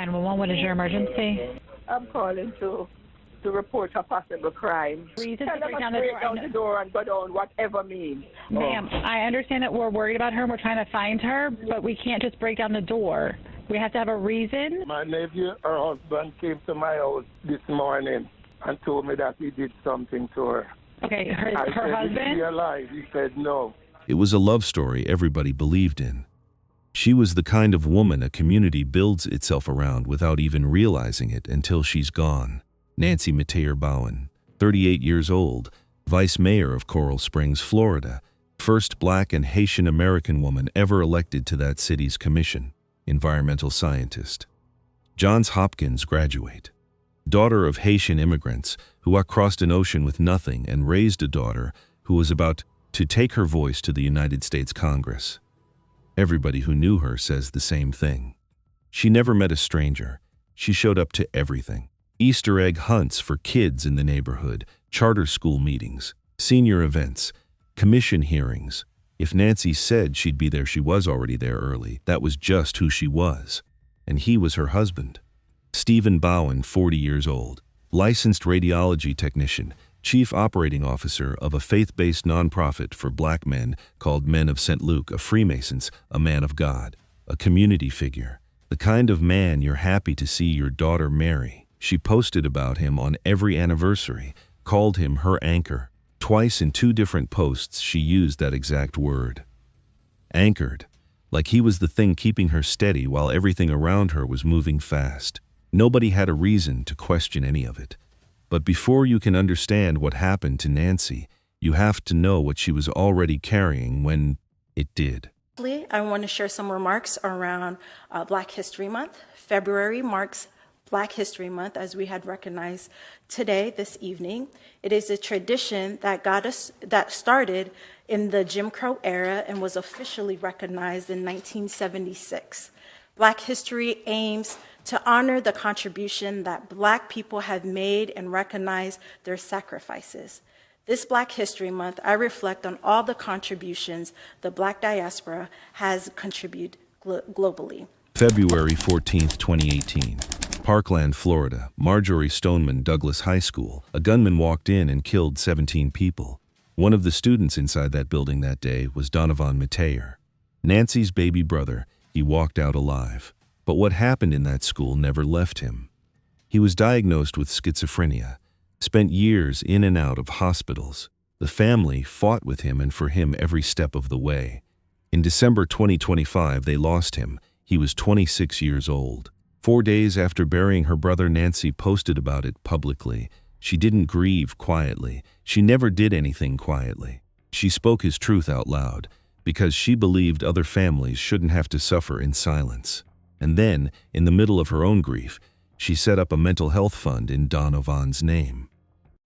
911. What is your emergency? I'm calling to report a possible crime. Reason Tell to them break to down the break door. down the door and go down, whatever means. Ma'am, I understand that we're worried about her and we're trying to find her, but we can't just break down the door. We have to have a reason. My nephew, her husband, came to my house this morning and told me that he did something to her. Okay, her I said, husband? Is he alive? He said no. It was a love story everybody believed in. She was the kind of woman a community builds itself around without even realizing it until she's gone. Nancy Metayer Bowen, 38 years old, vice mayor of Coral Springs, Florida, first Black and Haitian American woman ever elected to that city's commission, environmental scientist. Johns Hopkins graduate. Daughter of Haitian immigrants who crossed an ocean with nothing and raised a daughter who was about to take her voice to the United States Congress. Everybody who knew her says the same thing. She never met a stranger. She showed up to everything. Easter egg hunts for kids in the neighborhood, charter school meetings, senior events, commission hearings. If Nancy said she'd be there, she was already there early. That was just who she was. And he was her husband. Stephen Bowen, 40 years old, licensed radiology technician, chief operating officer of a faith-based nonprofit for Black men called Men of St. Luke, a Freemasons, a man of God, a community figure, the kind of man you're happy to see your daughter marry. She posted about him on every anniversary, called him her anchor. Twice in 2 different posts she used that exact word. Anchored, like he was the thing keeping her steady while everything around her was moving fast. Nobody had a reason to question any of it. But before you can understand what happened to Nancy, you have to know what she was already carrying when it did. I want to share some remarks around Black History Month. February marks Black History Month, as we had recognized today, this evening. It is a tradition that started in the Jim Crow era and was officially recognized in 1976. Black history aims to honor the contribution that Black people have made and recognize their sacrifices. This Black History Month, I reflect on all the contributions the Black diaspora has contributed globally. February 14, 2018. Parkland, Florida, Marjorie Stoneman Douglas High School. A gunman walked in and killed 17 people. One of the students inside that building that day was Donovan Metayer, Nancy's baby brother. He walked out alive. But what happened in that school never left him. He was diagnosed with schizophrenia, spent years in and out of hospitals. The family fought with him and for him every step of the way. In December 2025, they lost him. He was 26 years old. 4 days after burying her brother, Nancy posted about it publicly. She didn't grieve quietly. She never did anything quietly. She spoke his truth out loud because she believed other families shouldn't have to suffer in silence. And then, in the middle of her own grief, she set up a mental health fund in Donovan's name,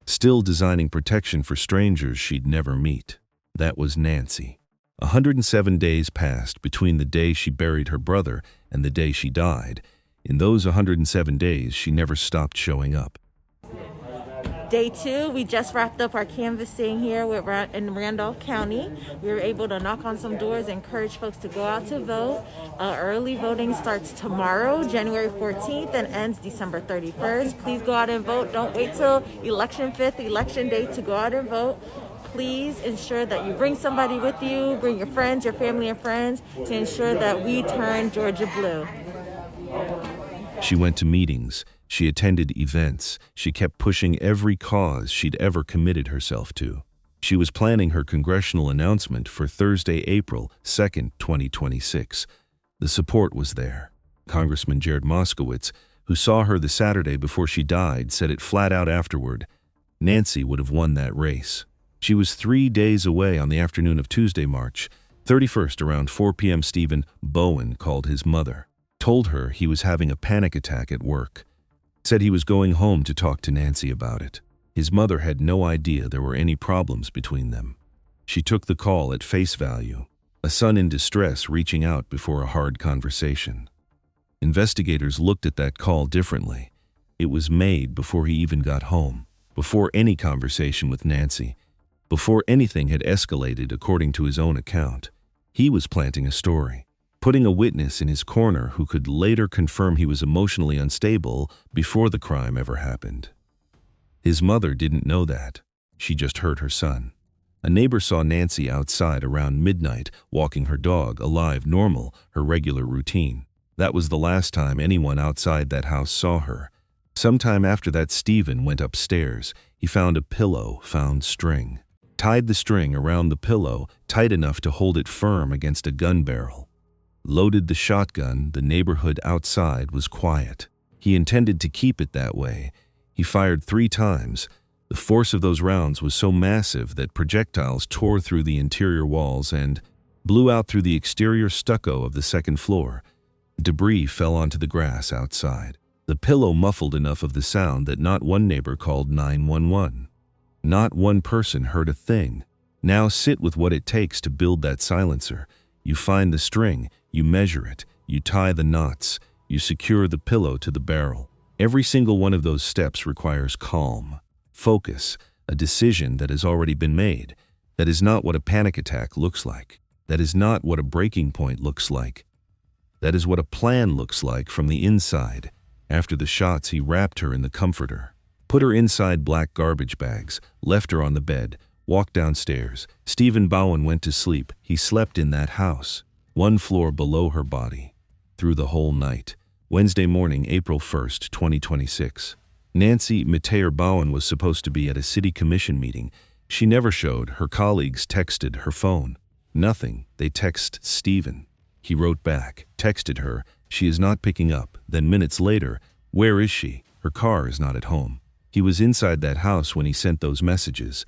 still designing protection for strangers she'd never meet. That was Nancy. 107 days passed between the day she buried her brother and the day she died. In those 107 days, she never stopped showing up. Day 2, we just wrapped up our canvassing here in Randolph County. We were able to knock on some doors and encourage folks to go out to vote. Early voting starts tomorrow, January 14th, and ends December 31st. Please go out and vote. Don't wait till election 5th, election day, to go out and vote. Please ensure that you bring somebody with you, bring your friends, your family and friends, to ensure that we turn Georgia blue. She went to meetings. She attended events. She kept pushing every cause she'd ever committed herself to. She was planning her congressional announcement for Thursday, April 2nd, 2026. The support was there. Congressman Jared Moskowitz, who saw her the Saturday before she died, said it flat out afterward. Nancy would have won that race. She was 3 days away on the afternoon of Tuesday, March 31st, around 4 p.m. Stephen Bowen called his mother, told her he was having a panic attack at work, said he was going home to talk to Nancy about it. His mother had no idea there were any problems between them. She took the call at face value, a son in distress reaching out before a hard conversation. Investigators looked at that call differently. It was made before he even got home, before any conversation with Nancy, before anything had escalated according to his own account. He was planting a story. putting a witness in his corner who could later confirm he was emotionally unstable before the crime ever happened. His mother didn't know that. She just heard her son. A neighbor saw Nancy outside around midnight, walking her dog, alive, normal, her regular routine. That was the last time anyone outside that house saw her. Sometime after that, Stephen went upstairs. He found a pillow, found string. Tied the string around the pillow, tight enough to hold it firm against a gun barrel. Loaded the shotgun. The neighborhood outside was quiet. He intended to keep it that way. He fired 3 times. The force of those rounds was so massive that projectiles tore through the interior walls and blew out through the exterior stucco of the second floor. Debris fell onto the grass outside. The pillow muffled enough of the sound that not one neighbor called 911. Not one person heard a thing. Now sit with what it takes to build that silencer. You find the string, you measure it, you tie the knots, you secure the pillow to the barrel. Every single one of those steps requires calm, focus, a decision that has already been made. That is not what a panic attack looks like. That is not what a breaking point looks like. That is what a plan looks like from the inside. After the shots, he wrapped her in the comforter, put her inside black garbage bags, left her on the bed, walked downstairs. Stephen Bowen went to sleep. He slept in that house, 1 floor below her body, through the whole night. Wednesday morning, April 1st, 2026. Nancy Metayer Bowen was supposed to be at a city commission meeting. She never showed. Her colleagues texted her phone. Nothing. They text Stephen. He wrote back, texted her, she is not picking up. Then minutes later, where is she? Her car is not at home. He was inside that house when he sent those messages.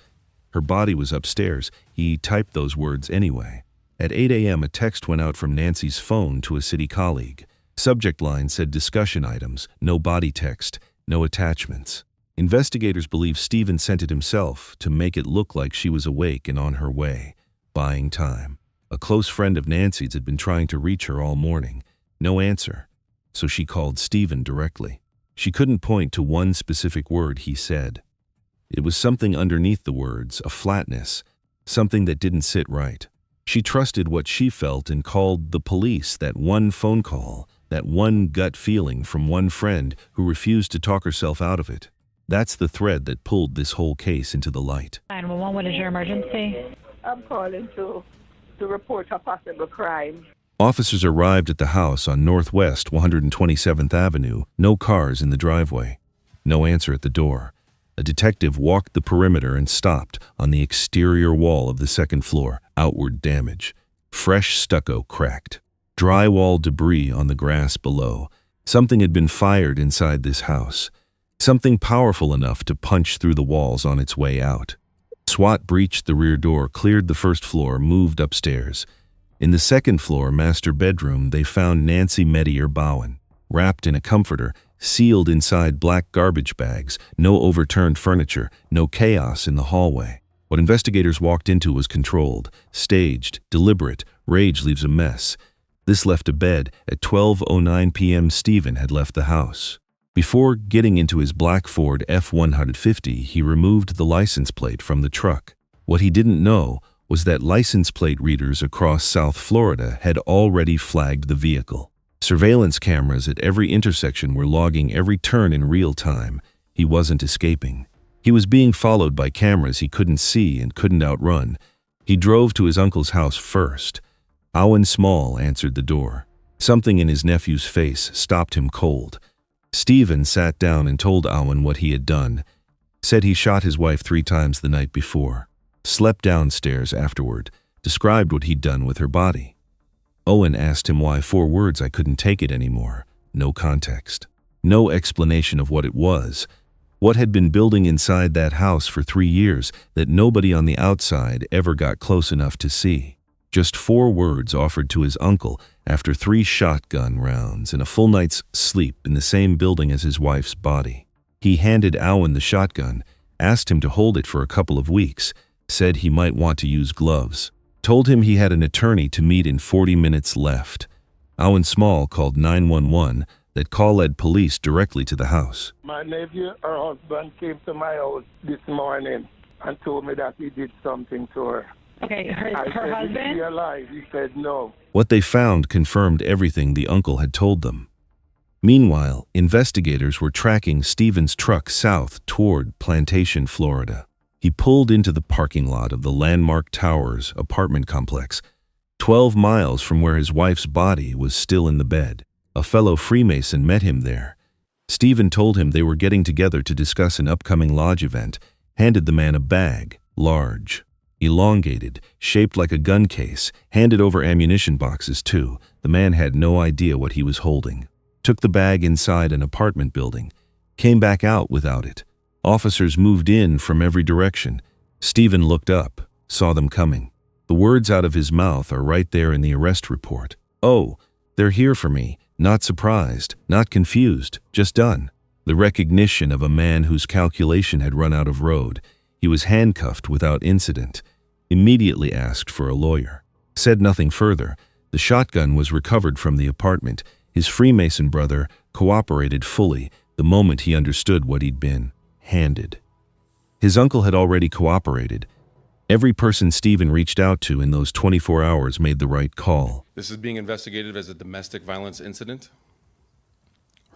Her body was upstairs. He typed those words anyway. At 8 a.m. a text went out from Nancy's phone to a city colleague. Subject line said discussion items, no body text, no attachments. Investigators believe Stephen sent it himself to make it look like she was awake and on her way, buying time. A close friend of Nancy's had been trying to reach her all morning. No answer. So she called Stephen directly. She couldn't point to one specific word he said. It was something underneath the words, a flatness, something that didn't sit right. She trusted what she felt and called the police. That one phone call, that one gut feeling from one friend who refused to talk herself out of it. That's the thread that pulled this whole case into the light. 911, what is your emergency? I'm calling to report a possible crime. Officers arrived at the house on Northwest 127th Avenue. No cars in the driveway. No answer at the door. A detective walked the perimeter and stopped on the exterior wall of the second floor. Outward damage. Fresh stucco cracked. Drywall debris on the grass below. Something had been fired inside this house. Something powerful enough to punch through the walls on its way out. SWAT breached the rear door, cleared the first floor, moved upstairs. In the second floor master bedroom, they found Nancy Metayer Bowen, wrapped in a comforter, sealed inside black garbage bags, no overturned furniture, no chaos in the hallway. What investigators walked into was controlled, staged, deliberate. Rage leaves a mess. This left a bed. At 12:09 p.m. Stephen had left the house. Before getting into his black Ford F-150, he removed the license plate from the truck. What he didn't know was that license plate readers across South Florida had already flagged the vehicle. Surveillance cameras at every intersection were logging every turn in real time. He wasn't escaping. He was being followed by cameras he couldn't see and couldn't outrun. He drove to his uncle's house first. Owen Small answered the door. Something in his nephew's face stopped him cold. Stephen sat down and told Owen what he had done. Said he shot his wife 3 times the night before. Slept downstairs afterward. Described what he'd done with her body. Owen asked him why. 4 words: I couldn't take it anymore. No context. No explanation of what it was. What had been building inside that house for 3 years that nobody on the outside ever got close enough to see. Just 4 words offered to his uncle after 3 shotgun rounds and a full night's sleep in the same building as his wife's body. He handed Owen the shotgun, asked him to hold it for a couple of weeks, said he might want to use gloves, told him he had an attorney to meet in 40 minutes left. Owen Small called 911. That call led police directly to the house. My nephew, her husband, came to my house this morning and told me that he did something to her. Okay, her I said, husband? Is she alive? He said no. What they found confirmed everything the uncle had told them. Meanwhile, investigators were tracking Stephen's truck south toward Plantation, Florida. He pulled into the parking lot of the Landmark Towers apartment complex, 12 miles from where his wife's body was still in the bed. A fellow Freemason met him there. Stephen told him they were getting together to discuss an upcoming lodge event, handed the man a bag, large, elongated, shaped like a gun case, handed over ammunition boxes too. The man had no idea what he was holding. Took the bag inside an apartment building, came back out without it. Officers moved in from every direction. Stephen looked up, saw them coming. The words out of his mouth are right there in the arrest report. "Oh, they're here for me. Not surprised, not confused, just done." The recognition of a man whose calculation had run out of road. He was handcuffed without incident. Immediately asked for a lawyer. Said nothing further. The shotgun was recovered from the apartment. His Freemason brother cooperated fully the moment he understood what he'd been handed. His uncle had already cooperated. Every person Stephen reached out to in those 24 hours made the right call. This is being investigated as a domestic violence incident.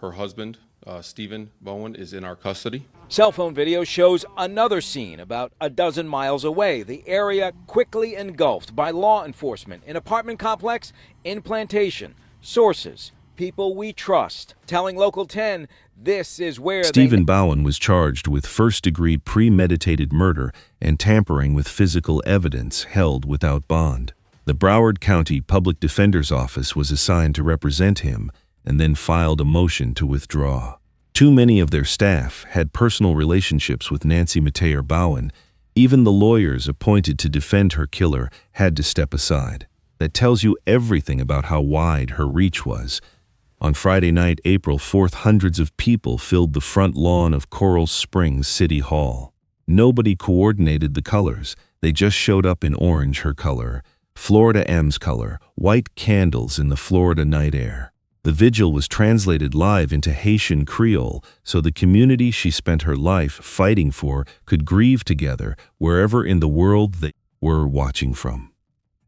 Her husband, Metayer Bowen, is in our custody. Cell phone video shows another scene about a dozen miles away. The area quickly engulfed by law enforcement. An apartment complex in Plantation. Sources, people we trust, telling Local 10 this is where Metayer Bowen was charged with first-degree premeditated murder and tampering with physical evidence held without bond. The Broward County Public Defender's Office was assigned to represent him and then filed a motion to withdraw. Too many of their staff had personal relationships with Metayer Bowen. Even the lawyers appointed to defend her killer had to step aside. That tells you everything about how wide her reach was. On Friday night, April 4th, hundreds of people filled the front lawn of Coral Springs City Hall. Nobody coordinated the colors. They just showed up in orange, her color, Florida M's color, white candles in the Florida night air. The vigil was translated live into Haitian Creole so the community she spent her life fighting for could grieve together wherever in the world they were watching from.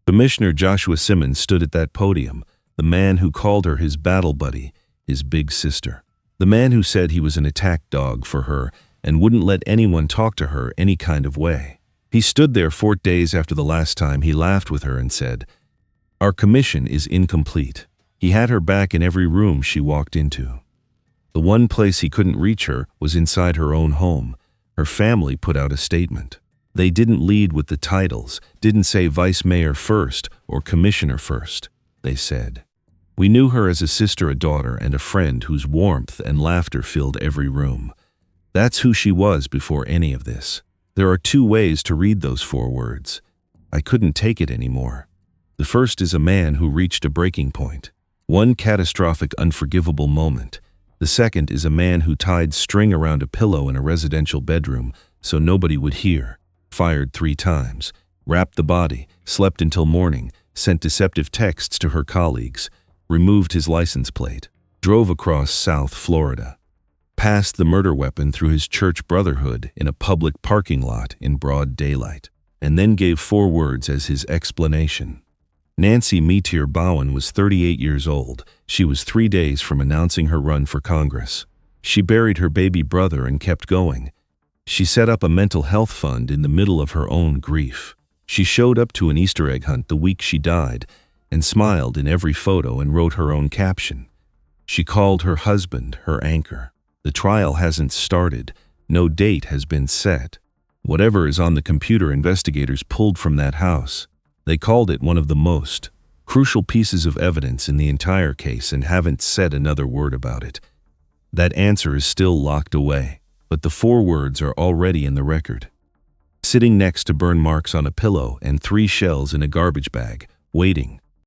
Commissioner Joshua Simmons stood at that podium, the man who called her his battle buddy, his big sister. The man who said he was an attack dog for her and wouldn't let anyone talk to her any kind of way. He stood there 4 days after the last time he laughed with her and said, "Our commission is incomplete." He had her back in every room she walked into. The one place he couldn't reach her was inside her own home. Her family put out a statement. They didn't lead with the titles, didn't say vice mayor first or commissioner first. They said, "We knew her as a sister, a daughter, and a friend whose warmth and laughter filled every room." That's who she was before any of this. There are 2 ways to read those 4 words. I couldn't take it anymore. The first is a man who reached a breaking point. One catastrophic, unforgivable moment. The second is a man who tied string around a pillow in a residential bedroom so nobody would hear, fired 3 times, wrapped the body, slept until morning, sent deceptive texts to her colleagues, removed his license plate, drove across South Florida, passed the murder weapon through his church brotherhood in a public parking lot in broad daylight, and then gave 4 words as his explanation. Metayer Bowen was 38 years old. She was 3 days from announcing her run for Congress. She buried her baby brother and kept going. She set up a mental health fund in the middle of her own grief. She showed up to an Easter egg hunt the week she died and smiled in every photo and wrote her own caption. She called her husband her anchor. The trial hasn't started. No date has been set. Whatever is on the computer investigators pulled from that house. They called it one of the most crucial pieces of evidence in the entire case and haven't said another word about it. That answer is still locked away, but the 4 words are already in the record. Sitting next to burn marks on a pillow and 3 shells in a garbage bag, waiting,